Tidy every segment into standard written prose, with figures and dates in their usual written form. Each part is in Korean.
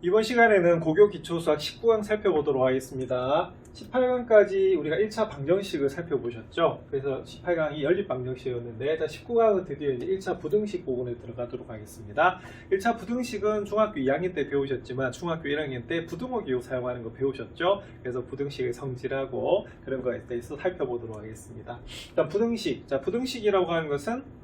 이번 시간에는 고교 기초수학 19강 살펴보도록 하겠습니다. 18강까지 우리가 1차 방정식을 살펴보셨죠? 그래서 18강이 연립 방정식이었는데 19강은 드디어 이제 1차 부등식 부분에 들어가도록 하겠습니다. 1차 부등식은 중학교 2학년 때 배우셨지만 중학교 1학년 때 부등호 기호 사용하는 거 배우셨죠? 그래서 부등식의 성질하고 그런 거에 대해서 살펴보도록 하겠습니다. 일단 부등식, 부등식이라고 하는 것은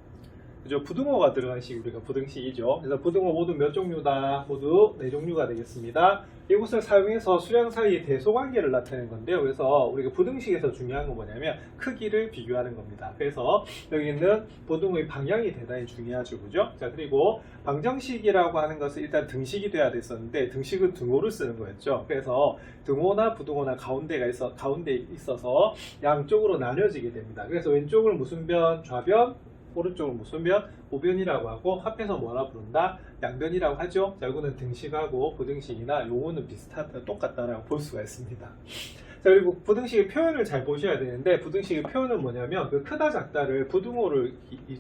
그죠? 부등호가 들어간 식이 우리가 부등식이죠. 그래서 부등호 모두 몇 종류다? 모두 4종류가 되겠습니다. 이것을 사용해서 수량 사이의 대소관계를 나타내는 건데요. 그래서 우리가 부등식에서 중요한 건 뭐냐면 크기를 비교하는 겁니다. 그래서 여기는 부등호의 방향이 대단히 중요하죠. 그죠? 자, 그리고 방정식이라고 하는 것은 일단 등식이 돼야 됐었는데 등식은 등호를 쓰는 거였죠. 그래서 등호나 부등호나 가운데 있어서 양쪽으로 나뉘어지게 됩니다. 그래서 왼쪽을 무슨 변? 좌변, 오른쪽을 무슨 변? 우변이라고 하고 합해서 뭐라 부른다? 양변이라고 하죠. 자, 이거는 등식하고 부등식이나 용어는 비슷하다, 똑같다라고 볼 수가 있습니다. 자, 그리고 부등식의 표현을 잘 보셔야 되는데 부등식의 표현은 뭐냐면 그 크다 작다를 부등호를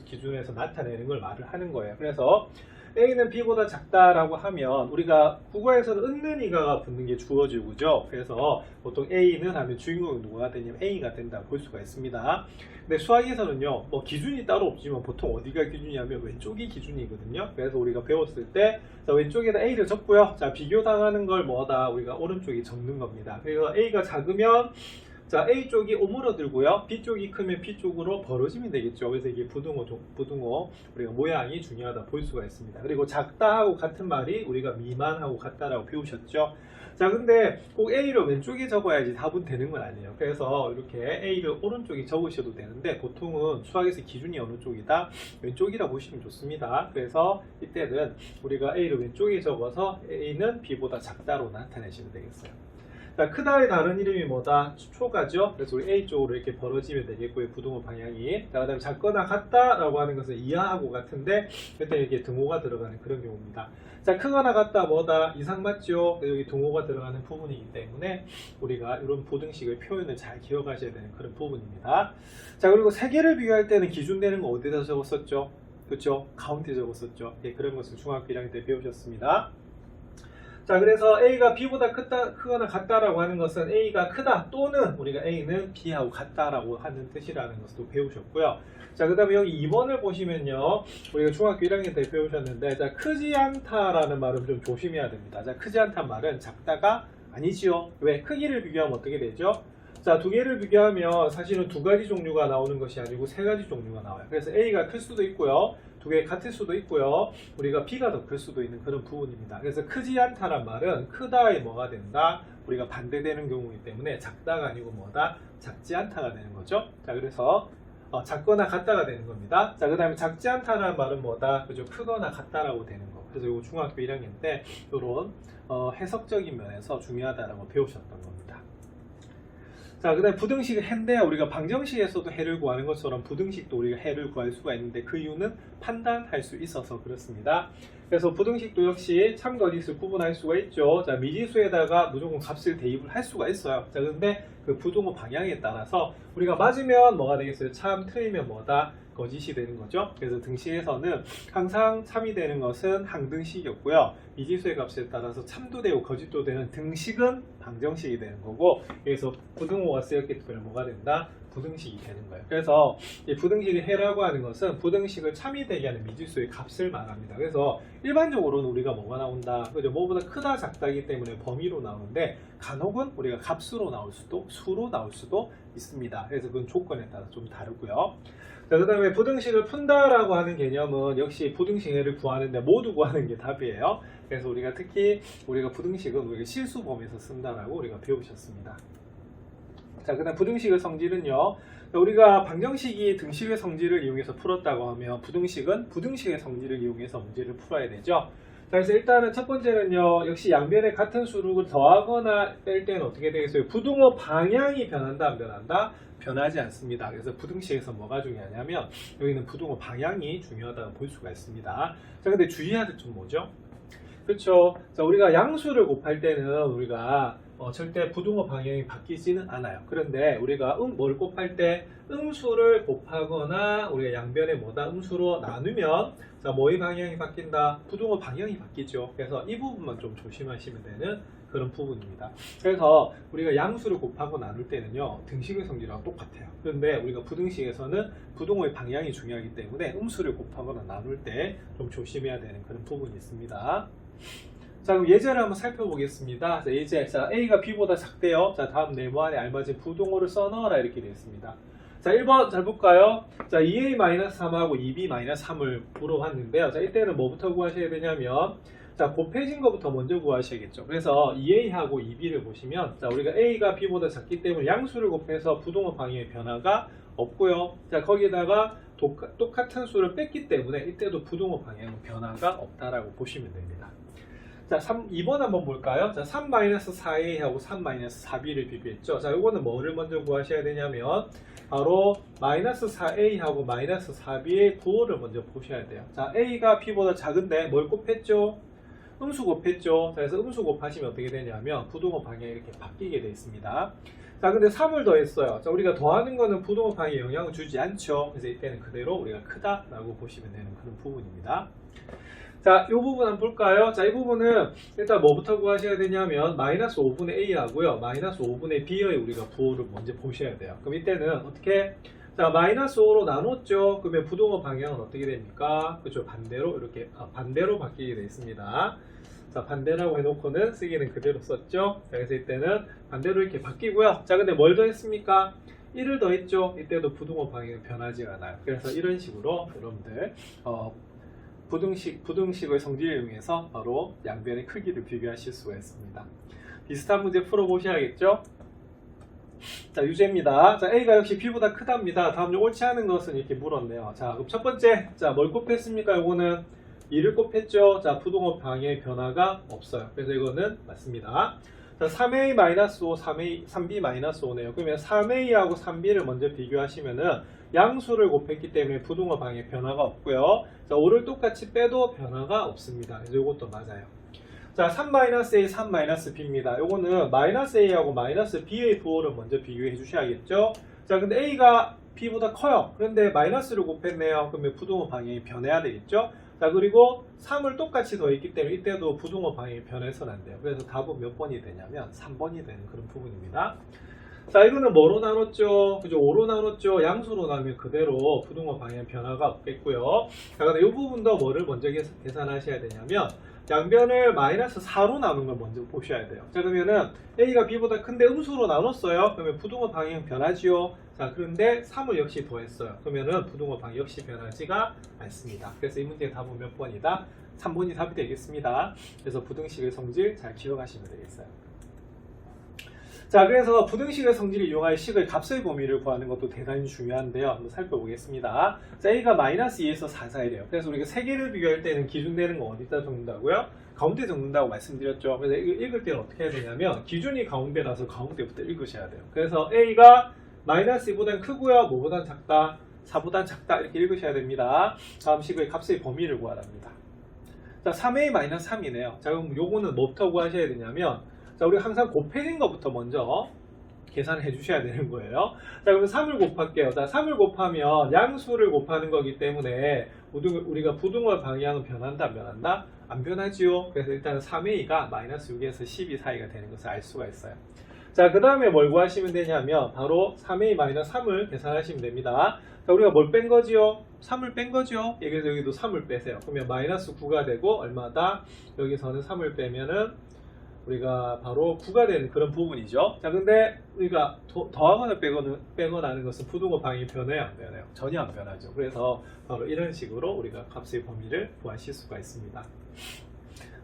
기준에서 나타내는 걸 말을 하는 거예요. 그래서 A는 B보다 작다라고 하면 우리가 국어에서는 은는이가 붙는 게 주어지고 그죠? 그래서 보통 A는 하면 주인공이 누구가 되냐면 A가 된다고 볼 수가 있습니다. 근데 수학에서는요, 뭐 기준이 따로 없지만 보통 어디가 기준이냐면 왼쪽이 기준이거든요. 그래서 우리가 배웠을 때 자, 왼쪽에다 A를 적고요. 자, 비교당하는 걸 뭐다? 우리가 오른쪽에 적는 겁니다. 그래서 A가 작으면 자, A쪽이 오므러들고요. B쪽이 크면 B쪽으로 벌어지면 되겠죠. 그래서 이게 부등호 우리가 모양이 중요하다 볼 수가 있습니다. 그리고 작다하고 같은 말이 우리가 미만하고 같다라고 배우셨죠. 자, 근데 꼭 A를 왼쪽에 적어야지 답은 되는 건 아니에요. 그래서 이렇게 A를 오른쪽에 적으셔도 되는데 보통은 수학에서 기준이 어느 쪽이다? 왼쪽이라 보시면 좋습니다. 그래서 이때는 우리가 A를 왼쪽에 적어서 A는 B보다 작다로 나타내시면 되겠어요. 자, 크다의 다른 이름이 뭐다? 초가죠. 그래서 우리 A 쪽으로 이렇게 벌어지면 되겠고요. 부등호 방향이. 자, 그다음에 작거나 같다라고 하는 것은 이하하고 같은데 그때 이렇게 등호가 들어가는 그런 경우입니다. 자, 크거나 같다 뭐다? 이상 맞죠? 여기 등호가 들어가는 부분이기 때문에 우리가 이런 부등식의 표현을 잘 기억하셔야 되는 그런 부분입니다. 자, 그리고 세 개를 비교할 때는 기준 되는 거 어디다 적었었죠? 그렇죠? 가운데 적었었죠. 예, 그런 것을 중학교 1학년 때 배우셨습니다. 자, 그래서 A가 B보다 크거나 같다라고 하는 것은 A가 크다 또는 우리가 A는 B하고 같다라고 하는 뜻이라는 것도 배우셨고요. 자, 그 다음에 여기 2번을 보시면요. 우리가 중학교 1학년 때 배우셨는데 자, 크지 않다라는 말은 좀 조심해야 됩니다. 자, 크지 않다는 말은 작다가 아니지요. 왜? 크기를 비교하면 어떻게 되죠? 자, 두 개를 비교하면 사실은 두 가지 종류가 나오는 것이 아니고 세 가지 종류가 나와요. 그래서 A가 클 수도 있고요. 두 개 같을 수도 있고요. 우리가 B가 더 클 수도 있는 그런 부분입니다. 그래서 크지 않다란 말은 크다에 뭐가 된다? 우리가 반대되는 경우이기 때문에 작다가 아니고 뭐다? 작지 않다가 되는 거죠. 자, 그래서 작거나 같다가 되는 겁니다. 자, 그 다음에 작지 않다라는 말은 뭐다? 그죠? 크거나 같다라고 되는 거. 그래서 이거 중학교 1학년 때 이런 해석적인 면에서 중요하다라고 배우셨던 겁니다. 자, 그 다음에 부등식은 해인데요. 우리가 방정식에서도 해를 구하는 것처럼 부등식도 우리가 해를 구할 수가 있는데 그 이유는 판단할 수 있어서 그렇습니다. 그래서 부등식도 역시 참거짓을 구분할 수가 있죠. 자, 미지수에다가 무조건 값을 대입을 할 수가 있어요. 자, 그런데 그 부등호 방향에 따라서 우리가 맞으면 뭐가 되겠어요? 참, 틀리면 뭐다? 거짓이 되는 거죠. 그래서 등식에서는 항상 참이 되는 것은 항등식이었고요. 미지수의 값에 따라서 참도 되고 거짓도 되는 등식은 방정식이 되는 거고, 그래서 부등호가 쓰였기 때문에 뭐가 된다? 부등식이 되는 거예요. 그래서 이 부등식의 해라고 하는 것은 부등식을 참이 되게 하는 미지수의 값을 말합니다. 그래서 일반적으로는 우리가 뭐가 나온다? 그죠? 뭐보다 크다 작다기 때문에 범위로 나오는데 간혹은 우리가 값으로 나올 수도 수로 나올 수도 있습니다. 그래서 그건 조건에 따라 좀 다르고요. 자, 그 다음에 부등식을 푼다라고 하는 개념은 역시 부등식을 구하는데 모두 구하는 게 답이에요. 그래서 우리가 특히 우리가 부등식은 우리가 실수 범위에서 쓴다라고 우리가 배우셨습니다. 자, 그 다음 부등식의 성질은요. 우리가 방정식이 등식의 성질을 이용해서 풀었다고 하면 부등식은 부등식의 성질을 이용해서 문제를 풀어야 되죠. 자, 그래서 일단은 첫 번째는요. 역시 양변에 같은 수를 더하거나 뺄 때는 어떻게 되겠어요? 부등호 방향이 변한다 안 변한다? 변하지 않습니다. 그래서 부등식에서 뭐가 중요하냐면 여기는 부등호 방향이 중요하다고 볼 수가 있습니다. 자, 근데 주의해야 될 점 뭐죠? 그렇죠. 자, 우리가 양수를 곱할 때는 우리가 절대 부등호 방향이 바뀌지는 않아요. 그런데 우리가 뭘 곱할 때 음수를 곱하거나 우리가 양변에 뭐다 음수로 나누면 자, 뭐의 방향이 바뀐다? 부등호 방향이 바뀌죠. 그래서 이 부분만 좀 조심하시면 되는 그런 부분입니다. 그래서 우리가 양수를 곱하고 나눌 때는요, 등식의 성질하고 똑같아요. 그런데 우리가 부등식에서는 부등호의 방향이 중요하기 때문에 음수를 곱하거나 나눌 때 좀 조심해야 되는 그런 부분이 있습니다. 자, 그럼 예제를 한번 살펴보겠습니다. 자, 예제. 자, A가 B보다 작대요. 자, 다음 네모 안에 알맞은 부등호를 써넣어라 이렇게 되어 있습니다. 자, 1번 잘 볼까요? 자, 2A-3하고 2B-3을 물어봤는데요. 자, 이때는 뭐부터 구하셔야 되냐면, 자, 곱해진 것부터 먼저 구하셔야겠죠. 그래서 2A하고 2B를 보시면, 자, 우리가 A가 B보다 작기 때문에 양수를 곱해서 부등호 방향의 변화가 없고요. 자, 거기다가 똑같은 수를 뺐기 때문에 이때도 부등호 방향은 변화가 없다라고 보시면 됩니다. 자, 2번 한번 볼까요? 자, 3-4A하고 3-4B를 비교했죠. 자, 이거는 뭐를 먼저 구하셔야 되냐면, 바로 -4A하고 -4B의 부호를 먼저 보셔야 돼요. 자, A가 B보다 작은데 뭘 곱했죠? 음수 곱했죠. 자, 그래서 음수 곱하시면 어떻게 되냐면, 부등호 방향이 이렇게 바뀌게 되어 있습니다. 자, 근데 3을 더했어요. 자, 우리가 더하는 거는 부등호 방향에 영향을 주지 않죠. 그래서 이때는 그대로 우리가 크다라고 보시면 되는 그런 부분입니다. 자, 이 부분 한번 볼까요? 자, 이 부분은 일단 뭐부터 구하셔야 되냐면 -5분의 A하고요, -5분의 B의 우리가 부호를 먼저 보셔야 돼요. 그럼 이때는 어떻게? 자, -5로 나눴죠. 그러면 부등호 방향은 어떻게 됩니까? 그죠? 반대로 이렇게 반대로 바뀌게 되어 있습니다. 자, 반대라고 해놓고는 쓰기는 그대로 썼죠. 자, 그래서 이때는 반대로 이렇게 바뀌고요. 자, 근데 뭘 더했습니까? 1을 더했죠. 이때도 부등호 방향은 변하지 않아요. 그래서 이런 식으로 여러분들 부등식의 성질을 이용해서 바로 양변의 크기를 비교하실 수가 있습니다. 비슷한 문제 풀어보셔야겠죠? 자, 유제입니다. 자, A가 역시 B보다 크답니다. 다음 옳지 않은 것은 이렇게 물었네요. 자, 그럼 첫 번째, 자, 뭘 곱했습니까? 이거는 2를 곱했죠. 자, 부등호 방향의 변화가 없어요. 그래서 이거는 맞습니다. 자, 3A-5, 3B-5네요. 그러면 3A하고 3B를 먼저 비교하시면은 양수를 곱했기 때문에 부등호 방향의 변화가 없고요. 자, 5를 똑같이 빼도 변화가 없습니다. 그래서 이것도 맞아요. 자, 3-A, 3-B입니다. 요거는 -A하고 -B의 부호를 먼저 비교해 주셔야겠죠. 자, 근데 A가 B보다 커요. 그런데 마이너스를 곱했네요. 그러면 부등호 방향이 변해야 되겠죠. 자, 그리고 3을 똑같이 더했기 때문에 이때도 부등호 방향이 변해서는 안 돼요. 그래서 답은 몇 번이 되냐면 3번이 되는 그런 부분입니다. 자, 이거는 뭐로 나눴죠? 그죠? 5로 나눴죠? 양수로 나누면 그대로 부등호 방향 변화가 없겠고요. 자, 근데 이 부분도 뭐를 먼저 계산하셔야 되냐면, 양변을 -4로 나눈 걸 먼저 보셔야 돼요. 자, 그러면은 A가 B보다 큰데 음수로 나눴어요. 그러면 부등호 방향 변하지요. 자, 그런데 3을 역시 더했어요. 그러면은 부등호 방향 역시 변하지가 않습니다. 그래서 이 문제의 답은 몇 번이다? 3번이 답이 되겠습니다. 그래서 부등식의 성질 잘 기억하시면 되겠어요. 자, 그래서 부등식의 성질을 이용하여 식의 값의 범위를 구하는 것도 대단히 중요한데요. 한번 살펴보겠습니다. 자, A가 -2에서 4 사이래요. 그래서 우리가 세 개를 비교할 때는 기준되는 거 어디다 적는다고요? 가운데 적는다고 말씀드렸죠. 그래서 읽을 때는 어떻게 해야 되냐면, 기준이 가운데라서 가운데부터 읽으셔야 돼요. 그래서 A가 -2보단 크고요. 뭐보단 작다? 4보단 작다. 이렇게 읽으셔야 됩니다. 다음 식의 값의 범위를 구하랍니다. 자, 3A-3이네요. 자, 그럼 요거는 뭐부터 구하셔야 되냐면, 자, 우리 항상 곱해진 것부터 먼저 계산해 주셔야 되는 거예요. 자, 그러면 3을 곱할게요. 자, 3을 곱하면 양수를 곱하는 거기 때문에 우리가 부등호 방향은 변한다, 안 변한다? 안 변하지요. 그래서 일단은 3A가 -6에서 12 사이가 되는 것을 알 수가 있어요. 자, 그 다음에 뭘 구하시면 되냐면, 바로 3A-3을 계산하시면 됩니다. 자, 우리가 뭘 뺀 거지요? 3을 뺀 거죠. 그래서 여기도 3을 빼세요. 그러면 -9가 되고, 얼마다? 여기서는 3을 빼면은 우리가 바로 9가 되는 그런 부분이죠. 자, 근데 우리가 더하거나 빼거나 하는 것은 부등호 방향이 변해요, 안 변해요? 전혀 안 변하죠. 그래서 바로 이런 식으로 우리가 값의 범위를 구하실 수가 있습니다.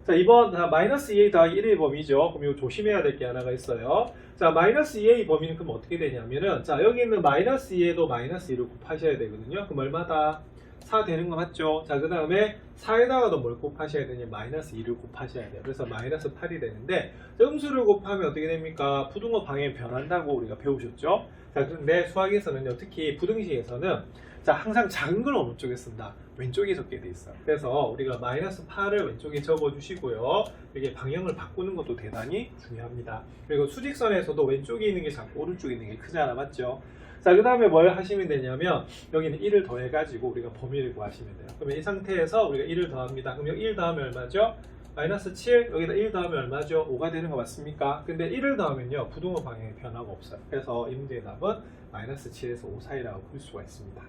자, 2번 -2a 더하기 1의 범위죠. 그럼 이거 조심해야 될 게 하나가 있어요. 자, -2a 범위는 그럼 어떻게 되냐면은, 자, 여기 있는 -2에도 -2를 곱하셔야 되거든요. 그럼 얼마다? 4 되는 거 맞죠? 자, 그 다음에 4에다가도 뭘 곱하셔야 되냐? 마이너스 2를 곱하셔야 돼요. 그래서 마이너스 8이 되는데 음수를 곱하면 어떻게 됩니까? 부등호 방향이 변한다고 우리가 배우셨죠? 자, 그런데 수학에서는요, 특히 부등식에서는 자, 항상 작은 걸 어느 쪽에 쓴다? 왼쪽에 적게 돼 있어요. 그래서 우리가 마이너스 8을 왼쪽에 적어 주시고요. 이게 방향을 바꾸는 것도 대단히 중요합니다. 그리고 수직선에서도 왼쪽에 있는 게 작고 오른쪽에 있는 게 크잖아, 맞죠? 자, 그 다음에 뭘 하시면 되냐면 여기는 1을 더해가지고 우리가 범위를 구하시면 돼요. 그러면 이 상태에서 우리가 1을 더합니다. 그럼 여기 1 더하면 얼마죠? 마이너스 7, 여기다 1 더하면 얼마죠? 5가 되는 거 맞습니까? 근데 1을 더하면요, 부등호 방향에 변화가 없어요. 그래서 이 문제의 답은 마이너스 7에서 5 사이라고 볼 수가 있습니다.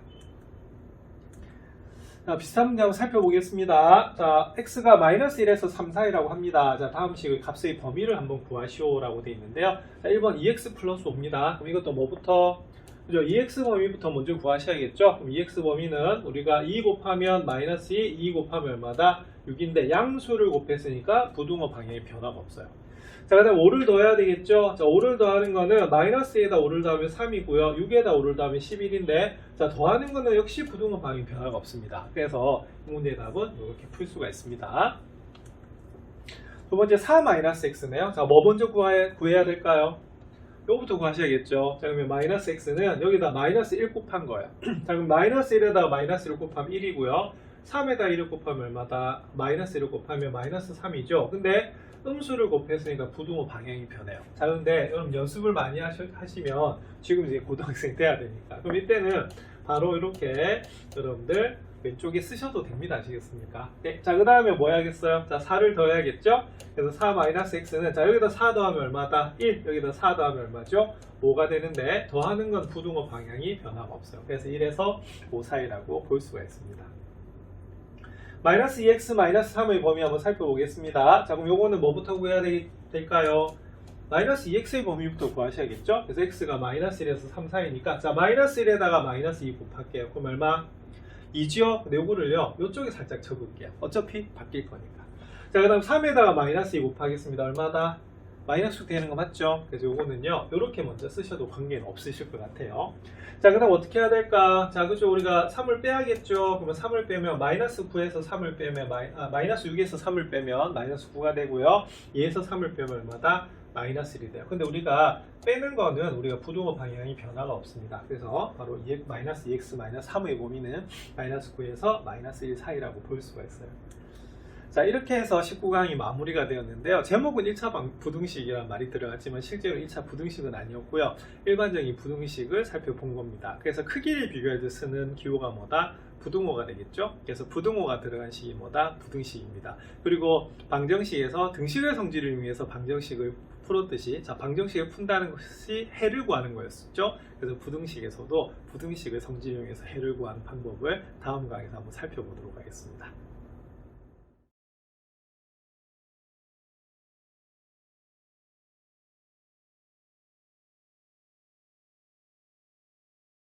자, 비슷한 문제 한번 살펴보겠습니다. 자, x가 마이너스 1에서 3 사이라고 합니다. 자, 다음 식의 값의 범위를 한번 구하시오라고 되어 있는데요. 자, 1번 2x 플러스 5입니다. 그럼 이것도 뭐부터? 그죠? 2x 범위부터 먼저 구하셔야겠죠? 그럼 2x 범위는 우리가 2 곱하면 마이너스 2 곱하면 얼마다? 6인데 양수를 곱했으니까 부등호 방향에 변화가 없어요. 자, 그 다음 5를 더해야 되겠죠? 자, 5를 더하는 거는 마이너스에다 5를 더하면 3이고요. 6에다 5를 더하면 11인데, 자, 더하는 거는 역시 부등호 방향 변화가 없습니다. 그래서 이 문제의 답은 이렇게 풀 수가 있습니다. 두 번째 4-x네요. 자, 뭐 먼저 구해야 될까요? 요거부터 구하셔야겠죠. 자, 그러면 마이너스 x는 여기다 마이너스 1 곱한 거예요. 자, 그럼 마이너스 1에다가 마이너스 1 곱하면 1이고요. 3에다 1을 곱하면 얼마다? 마이너스 1을 곱하면 마이너스 3이죠. 근데 음수를 곱했으니까 부등호 방향이 변해요. 자, 그런데 여러분 연습을 많이 하시면 지금 이제 고등학생 돼야 되니까. 그럼 이때는 바로 이렇게 여러분들 왼쪽에 쓰셔도 됩니다. 아시겠습니까? 네. 자, 그 다음에 뭐 해야겠어요? 자, 4를 더해야겠죠? 그래서 4-x는, 자, 여기다 4 더하면 얼마다? 1, 여기다 4 더하면 얼마죠? 5가 되는데, 더하는 건 부등호 방향이 변화가 없어요. 그래서 1에서 5 사이라고 볼 수가 있습니다. 마이너스 2x 마이너스 3의 범위 한번 살펴보겠습니다. 자, 그럼 요거는 뭐부터 구해야 될까요? 마이너스 2x의 범위부터 구하셔야겠죠? 그래서 x가 마이너스 1에서 3 사이니까, 자, 마이너스 1에다가 마이너스 2 곱할게요. 그럼 얼마? 2죠? 근데 요거를요, 요쪽에 살짝 쳐볼게요. 어차피 바뀔 거니까. 자, 그 다음 3에다가 마이너스 2 곱하겠습니다. 얼마다? 마이너스 되는 거 맞죠? 그래서 요거는요, 요렇게 먼저 쓰셔도 관계는 없으실 것 같아요. 자, 그 다음 어떻게 해야 될까? 자, 그죠? 우리가 3을 빼야겠죠? 그러면 3을 빼면 마이너스 9에서 3을 빼면 마이너스 6에서 3을 빼면 마이너스 9가 되고요. 2에서 3을 빼면 얼마다? 마이너스 1이 돼요. 근데 우리가 빼는 거는 우리가 부등호 방향이 변화가 없습니다. 그래서 바로 마이너스 2x 마이너스 3의 범위는 마이너스 9에서 마이너스 1 사이라고 볼 수가 있어요. 자, 이렇게 해서 19강이 마무리가 되었는데요. 제목은 1차 부등식이라는 말이 들어갔지만 실제로 1차 부등식은 아니었고요. 일반적인 부등식을 살펴본 겁니다. 그래서 크기를 비교할 때 쓰는 기호가 뭐다? 부등호가 되겠죠. 그래서 부등호가 들어간 식이 뭐다? 부등식입니다. 그리고 방정식에서 등식의 성질을 위해서 방정식을 풀었듯이, 자, 방정식을 푼다는 것이 해를 구하는 거였죠. 그래서 부등식에서도 부등식의 성질을 위해서 해를 구하는 방법을 다음 강에서 한번 살펴보도록 하겠습니다.